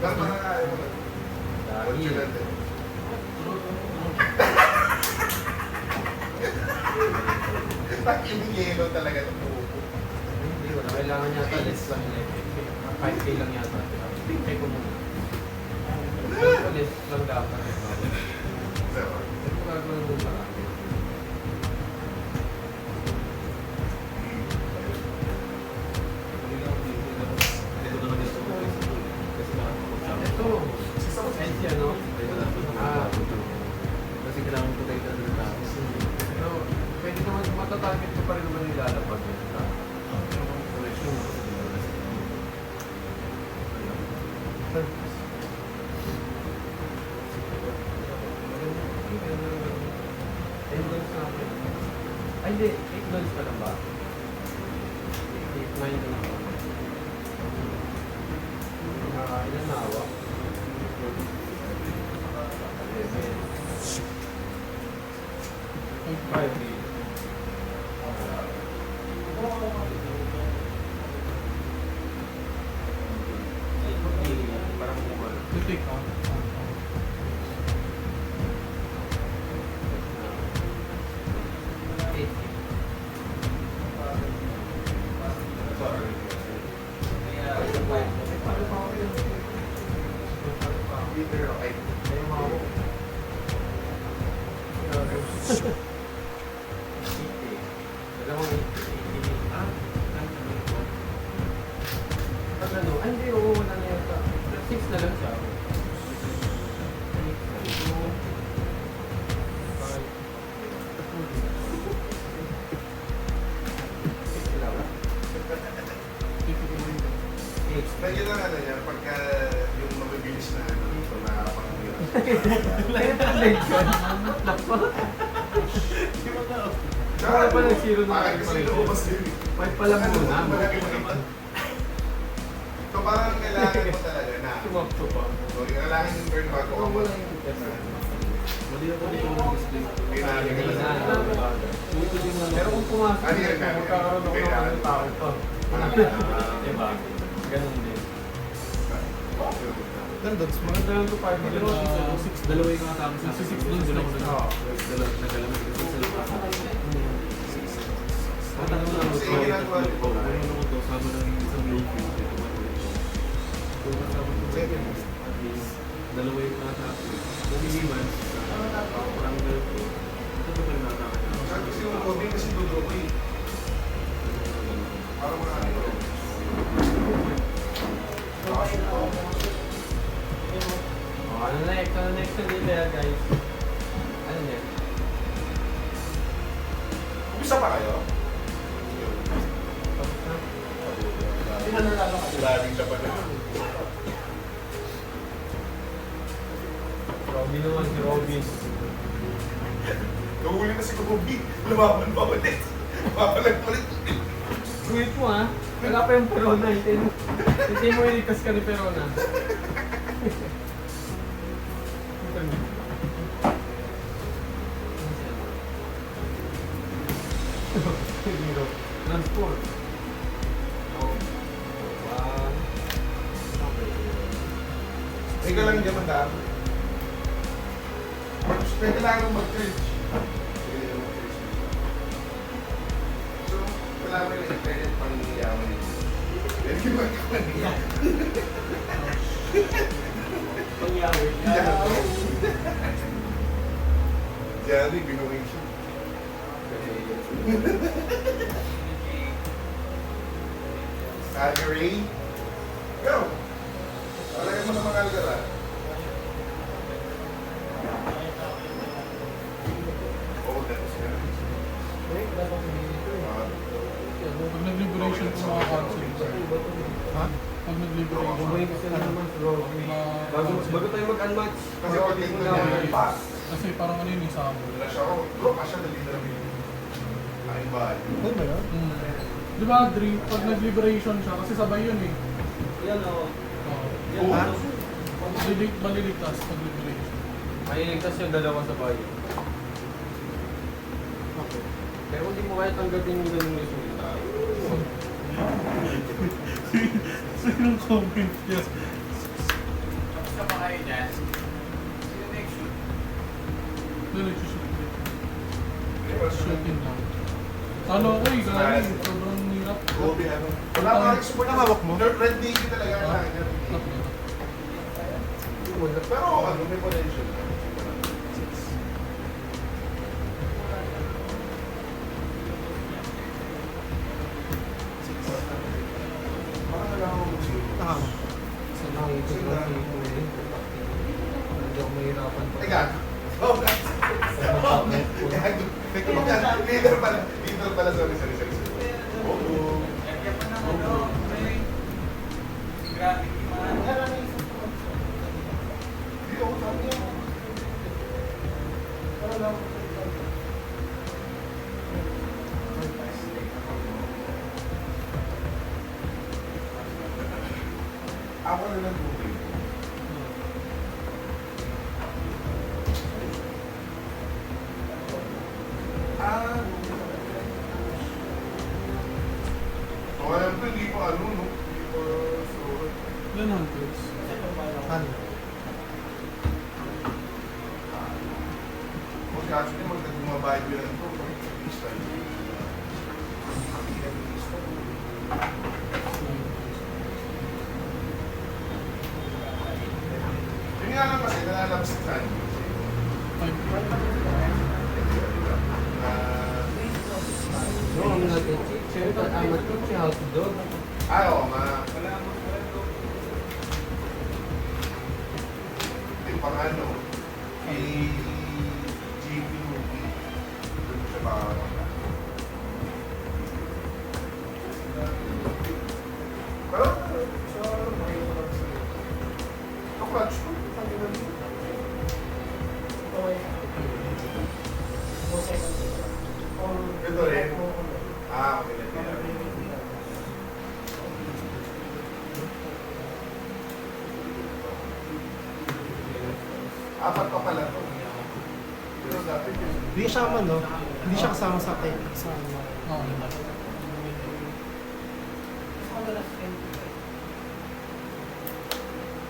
Mas makakain mo na. Lagi. Bakit yung yelo talaga ito po? Hindi, wala. Kailangan yata less lang yun. 5K lang yata. Check ko muna. Less lang dapat. Ito gagawin mo marami. Ito. Sensi ano? Kasi kailangan ko tayo ng tao. Pero pwede naman matatarget ko pa rin naman nilalapag yun. Connection mo. Ay, hindi. 8 months pa lang ba? 8, 9 na lang. Ilan na awa? 5. Parang kumala. Titik ka. Peter, okay. Hindi, oo, wala na yata. 6 na lang siya. 8. Lagyan lang ano yan, pagka yung mabibilis na ano, so nakapangangyan. Lagyan ng leg ka. Lakpa. Saka pa ng 0 na Parang kasi lumabas din. 5 pa lang muna. Malaki mo naman. So parang kailangan mo talaga na. Tumakto pa. So kailangan yung turn back ko. Wala yung test. Mali ako dito mag-display. Pero kung pumasok, Ano yan, magkakaroon ako ng ano tao pa. Diba? Ganun din. Ganda, Maganda lang ito 5 Pero million. 6, dalawa yung nakatama sa 6 doon. Doon ako Oo. nagalaman kasi sa labas. Tatanong lang ako Kasi sa ginagawa ito. ko. Ano ko to, sama ng isang low view. Ito ba ito? So, kasama ko sa at least, dalawa yung nakatama. Kung hindi man, parang ganito. Ito pa rin nakatama. Kasi yung coding kasi dudo ko eh. Parang mga ano. Ano next na dito yan, guys? Ano next? Umisa pa kayo? Tapos na? Hindi na nalala ka. Laling na pa na. Robin naman si Robin. Nahuli na si Kubi. Lumaban pa ulit. Papalag ulit. Sweet mo ha? Wala pa yung Perona. Hindi mo iligtas ka ni Perona. Zero. Transport. Oh. One. Ika lang dyan mandaan. Pwede lang mag-trench. Pwede lang mag-trench. So, wala mo yung pwede pang yaman nito. Pwede yung mag-yaman nito. Pangyawi. Diyan, binuwing siya. Calgary. Go! Talagyan mo sa mga Calgary. Oh, that's good. Pag nag-liberation po mga concepts. Ha? Pag nag-liberation. Bumay kasi naman si Robin. Bago tayo mag-unmatch. Kasi pag dito na pass. Kasi parang ano yun, isama. Wala siya ako. Bro, kasya na dito na ay ba? Ano ba yun? Di ba, Adri, pag nag-liberation siya, kasi sabay yun eh. Yan o. Oo. Maliligtas pag liberation. Maliligtas yung dalawa sa bayo. Okay. Pero hindi mo kaya tanggapin yung ganung resulta. Sinong comment? Yes. tayo dyan. Sino next shoot? Doon nagsushoot. Shooting lang. Ano ko eh, grabe. Sobrang hirap. Gobi, ano? Wala ka rin support na hawak mo? Red Navy talaga ang akin. Pero ano, may potential. Parang kailangan ko mag-shoot. Sa nakikita ko lang yung huli. Hindi ako mahirapan pa. Teka. Leader pala. Leader pala. Sorry. Oo. Hindi ako sabi ako. Para lang. Ako na lang tubig. So, alam ko, hindi pa ano, no? Hindi pa sure. Ilan hunters? Kasi actually, magdagumabay ko lang ito. This time. Yun nga lang kasi, nalalabsitan. No, I'm not a teacher, but I'm a teacher how to dog. Ay, oo nga. Yung pang ano, kay JP Movie. Doon siya makakapagka. Pero, sa makikita ko lang sa ito clutch ko, tanginan mo. Ito rin. Okay. Apat pa pala to. Pero dati yun. Hindi siya no? Hindi siya kasama sa akin. Sa Oo.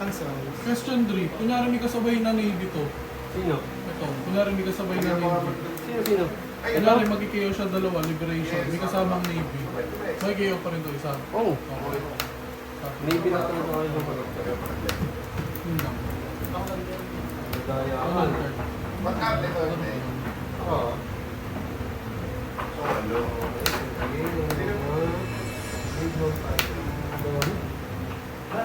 ang size. Question 3. Kunyari may kasabay na Navy to. Sino? Ito. Kunyari may kasabay na Navy. Sino? Ayun Kunyari lang. magkikayo siya dalawa, Liberation. May kasamang Navy. May kayo pa rin to isa. Oh, Okay. maybe na talaga kayo ng Yun lang. Daya Ang ka. hunter. Mag-arte ko yun eh. Oo. So, ano? Ha?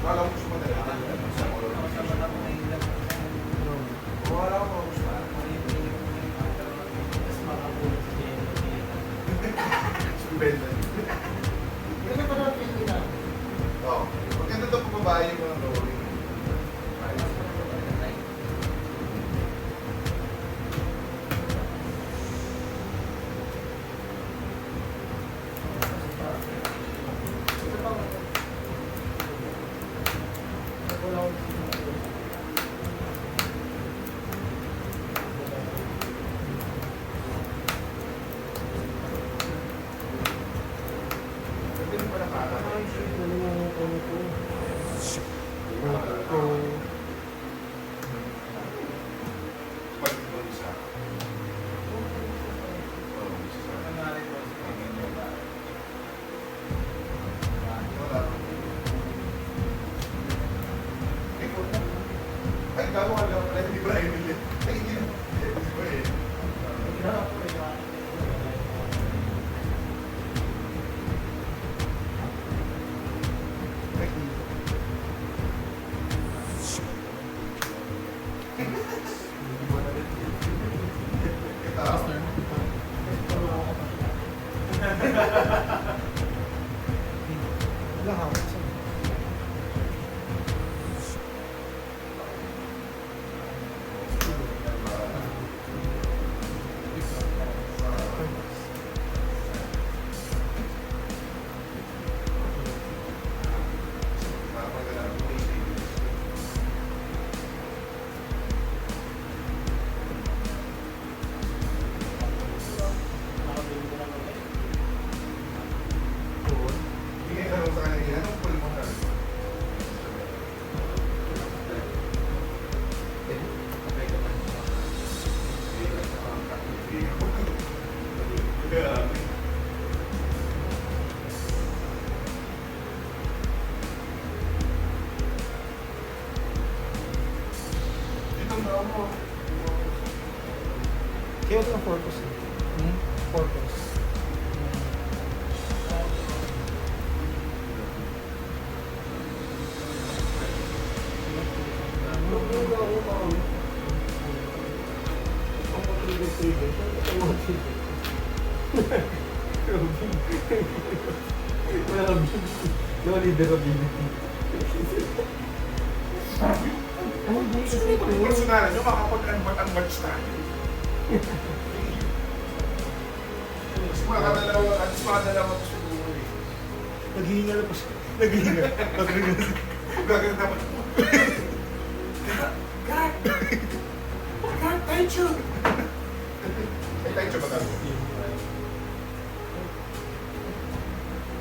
Wala ko gusto madali. Wala ko gusto. Sumbenda. Oo. Maganda daw kung babae yung mga rolling. Pwede mo pala kata. Pwede mo isa. Oo, isa. Wala. Ikaw na. Ay, gawa ka lang pala, hindi ba Emily? Ay, hindi na. Hindi ba eh? Ito. Master. Wala hawak siya. No leaderability. Gusto mo yung personalan nyo, makapag-unmatch tayo. At least makadalawa ko siguro eh. Naghihinga na pa siya. Naghihinga. Gagawin naman. God! God, Taicho! Ay, Taicho ba tayo?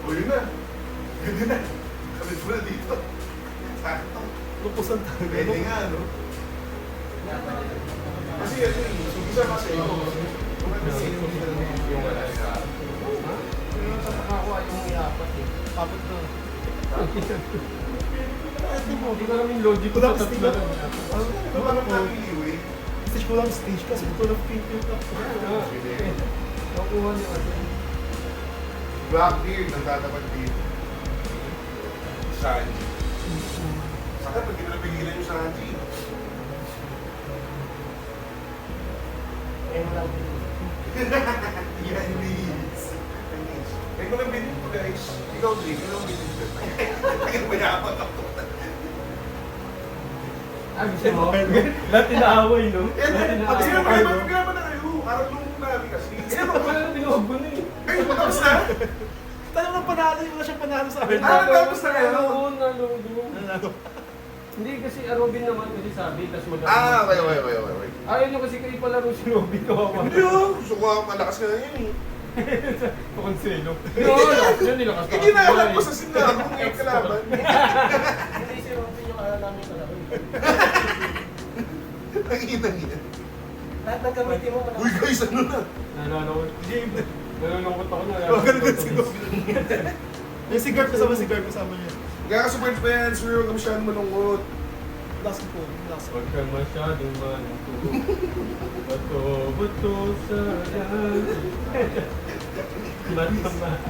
O yun na. Ganda na. Kapit mo na dito. Sakto. Lupusan talaga. Pwede nga, no? Kasi ano yun, sumisa kasi ito. Yung wala sa... Ha? Yung sa nakakuha yung iapat eh. Apat na. Hindi ko alam yung logic ko sa tatlo lang. Ano ba naman napiliwi? Stage ko lang stage kasi ito lang pipil na. Nakuha niyo kasi. Blackbeard, nagtatapat dito. Sanji. Saka pag pinapigilan yung Sanji. Yan, please. Eh, kung lang bilhin ko, guys. Ikaw, Dre, kung lang bilhin ko. Kaya mayapat ako. Ah, gusto mo? Lahat inaaway, no? Pag sila magkama na kayo, araw nung namin kasi. Kaya wala na tinuwag mo na eh. Kayo, matapos na. Tayo lang panalo, wala siyang panalo sa akin. Tapos na kayo. Oo, nalo. Nanalo. Hindi kasi Robin naman kasi sabi, tas mag- Okay. Ayaw nyo kasi kayo palaro si Robin, kawawa. Hindi ah, gusto ko malakas nga yun eh. Konselo. No, yun nilakas ka. Hindi na alam ko sa sinabi kung yung kalaban. Hindi si Robin yung alam namin kalaro. Nakikita niya. Lahat ng gamitin mo. Uy guys, ano na? Nalulungkot ako na. Maganda si Robin. Yung si Garp kasama niya. Kaka-support fans, sir, huwag ka masyadong malungkot. Last po. Huwag ka masyadong malungkot. Bato sa yan. Matama.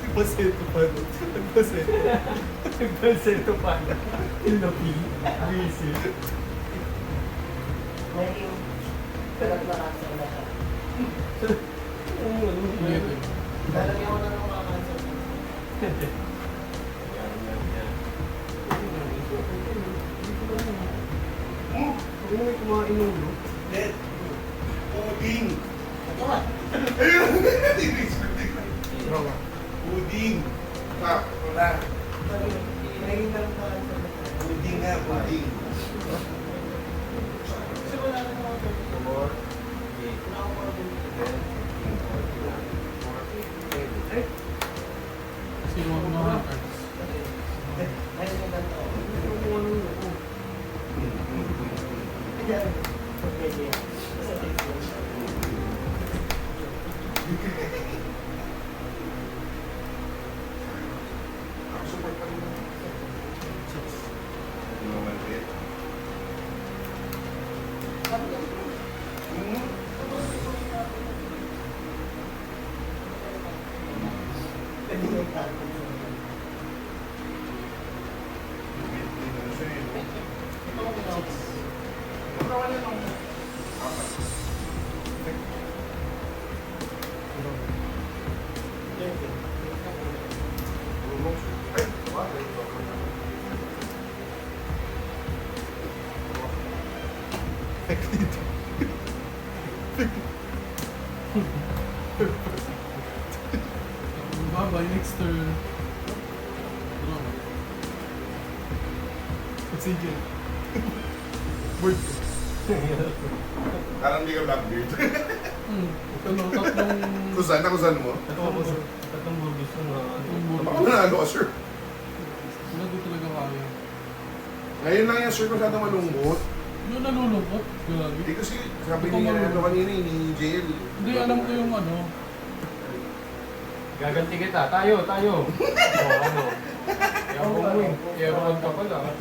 Nagpaseto pa. Nagpaseto pa. Ilopi. Busy. Lalagyan ko na ng mga cancer. Ano may kumain ng ulo? Net. Puding. Ayun. Puding. Ah, wala. Puding nga, puding. Kasi wala na mga Sino ang mga hackers? Ako support pa rin. Ano naman din? Bye-bye, next turn. Sige. Parang hindi ka Blackbeard. Ano, tatlong... Kusan mo? Tatlong burgis na Tatlong burger. Baka manalo ka, sir. Wala di talaga kaya. Ngayon lang yan, sir, masyadong malungkot. Yung nalulungkot, grabe. Hindi kasi, sabi niya ano kanina, ni JL. Hindi, alam ko yung ano. Gaganti kita. Tayo. Oo, ano. Yabong mo eh. Yabong ka pala.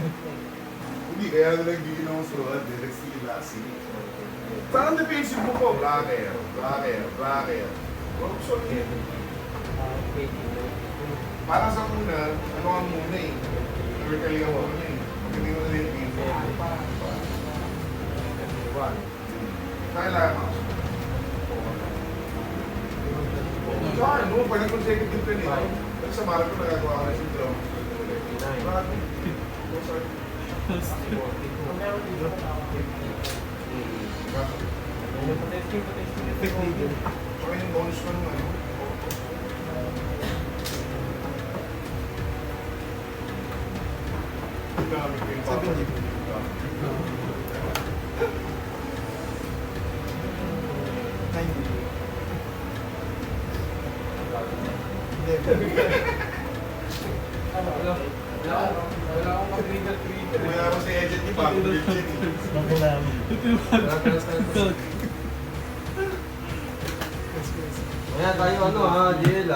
Hindi, kaya na lang gigil akong surat, direct si Lassie. Parang defensive mo po. Blacker. Robson eh. Parang sa una, ano ka muna eh. Turtle ka muna eh. Pagdating mo na rin yung info. Kailangan mo. Sa akin, no, pag nag-consecutive ka nito, pero sa Marco nagagawa ka na yung drum. Bakit? Oh, sorry. Tsaka yung bonus ko naman. Gamit ko yung papa. 90. Wala akong mag-trigger. Kaya ako si Agent ni Paco Virgin. Ayan tayo JL